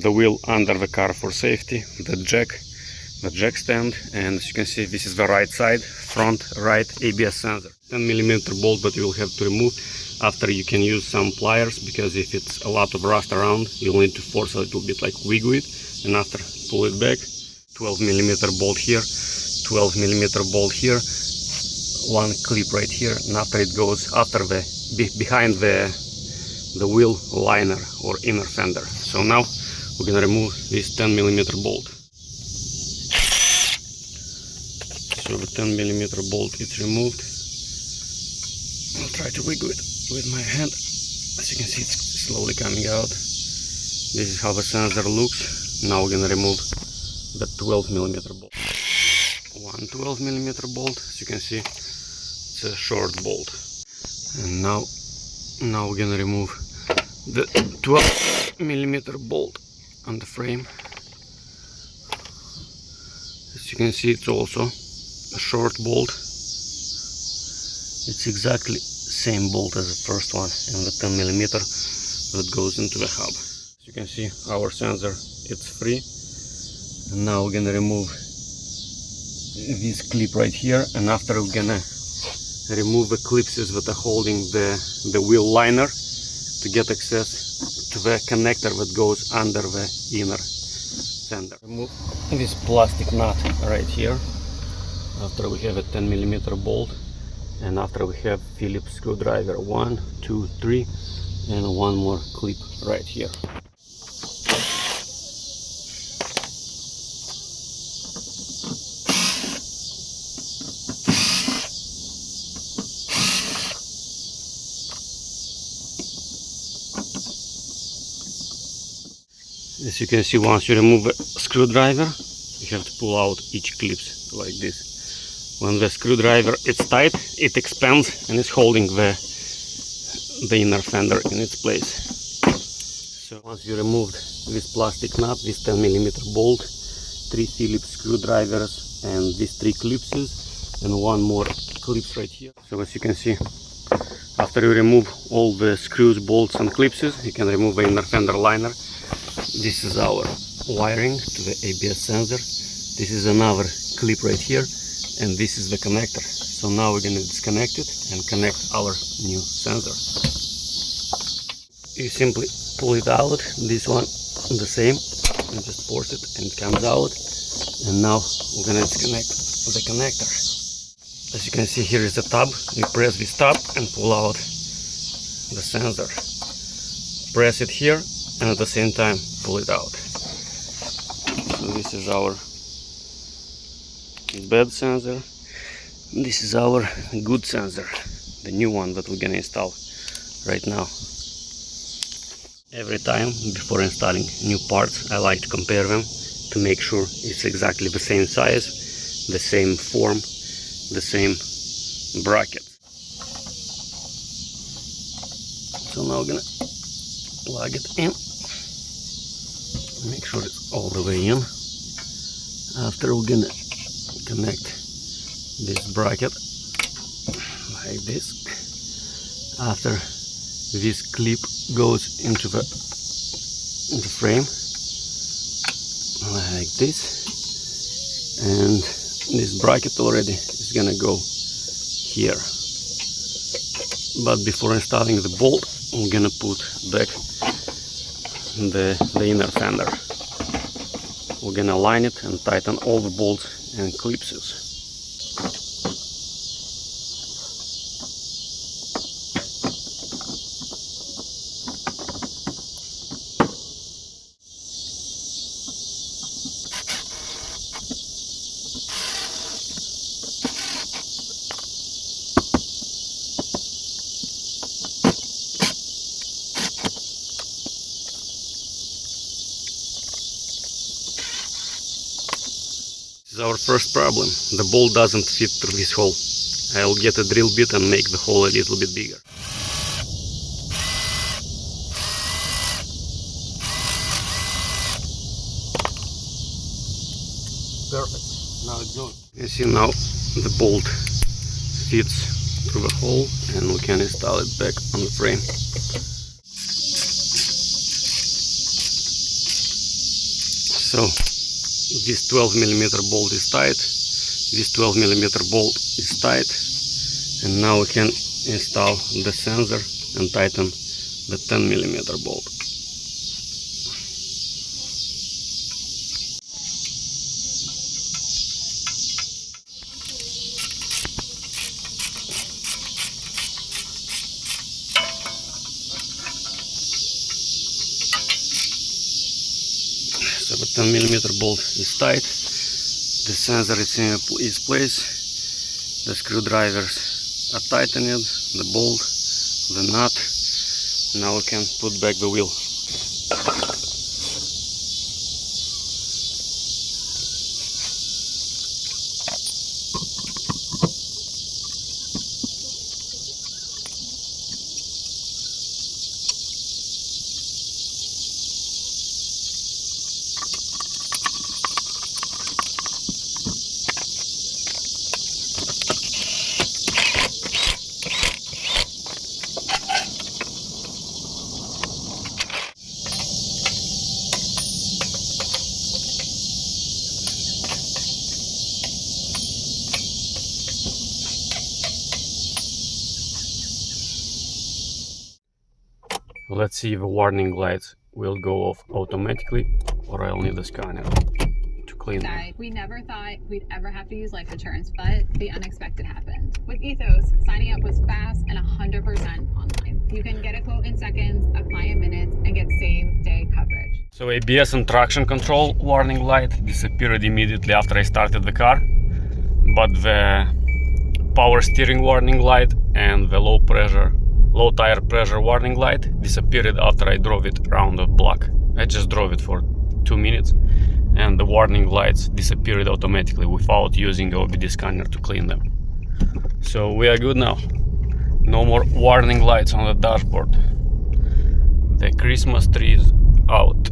the wheel under the car for safety, the jack stand, and as you can see, this is the right side, front right ABS sensor. 10mm bolt, but you will have to remove. After you can use some pliers, because if it's a lot of rust around, you'll need to force a little bit, like wiggle it, and after pull it back. 12mm bolt here, 12mm bolt here, one clip right here, and after it goes behind the wheel liner or inner fender. So now we're gonna remove this 10mm bolt. So the 10mm bolt is removed. I'll try to wiggle it with my hand. As you can see, it's slowly coming out. This is how the sensor looks. Now we're gonna remove the 12mm bolt. One 12mm bolt. As you can see, it's a short bolt. And now we're gonna remove the 12mm bolt on the frame. As you can see, it's also a short bolt. It's exactly same bolt as the first one, and the 10mm that goes into the hub. As you can see, our sensor, it's free. And now we're gonna remove this clip right here, and after we're gonna remove the clips that are holding the wheel liner to get access to the connector that goes under the inner fender. Remove this plastic nut right here. After we have a 10mm bolt, and after we have Phillips screwdriver 1, 2, 3, and one more clip right here. As you can see, once you remove the screwdriver, you have to pull out each clips like this. When the screwdriver is tight, it expands and is holding the inner fender in its place. So once you removed this plastic nut, this 10mm bolt, 3 Phillips screwdrivers, and these 3 clips, and one more clips right here. So as you can see, after you remove all the screws, bolts and clips, you can remove the inner fender liner. This is our wiring to the ABS sensor. This is another clip right here, and this is the connector. So now we're going to disconnect it and connect our new sensor. You simply pull it out, this one the same, and just force it and it comes out. And now we're going to disconnect the connector. As you can see, here is the tab. You press this tab and pull out the sensor. Press it here and at the same time pull it out. So this is our bad sensor. This is our good sensor, the new one that we're gonna install right now. Every time before installing new parts, I like to compare them to make sure it's exactly the same size, the same form, the same bracket. So now we're gonna plug it in, make sure it's all the way in. After we're gonna connect this bracket like this. After this clip goes into the frame like this, and this bracket already is gonna go here. But before installing the bolt, I'm gonna put back the inner fender. We're gonna line it and tighten all the bolts and clips. This is our first problem. The bolt doesn't fit through this hole. I'll get a drill bit and make the hole a little bit bigger. Perfect. Now it's good. You see, now the bolt fits through the hole and we can install it back on the frame. So this 12mm bolt is tight, this 12mm bolt is tight, and now we can install the sensor and tighten the 10mm bolt. So the 10mm bolt is tight, the sensor is in its place, the screwdrivers are tightened, the bolt, the nut. Now we can put back the wheel. Let's see if the warning lights will go off automatically, or I'll need a scanner to clean them. We never thought we'd ever have to use life insurance, but the unexpected happened. With Ethos, signing up was fast and 100% online. You can get a quote in seconds, apply in minutes, and get same-day coverage. So ABS and traction control warning light disappeared immediately after I started the car, but the power steering warning light and the low tire pressure warning light disappeared after I drove it around the block. I just drove it for 2 minutes and the warning lights disappeared automatically without using the OBD scanner to clean them. So we are good now. No more warning lights on the dashboard. The Christmas tree is out.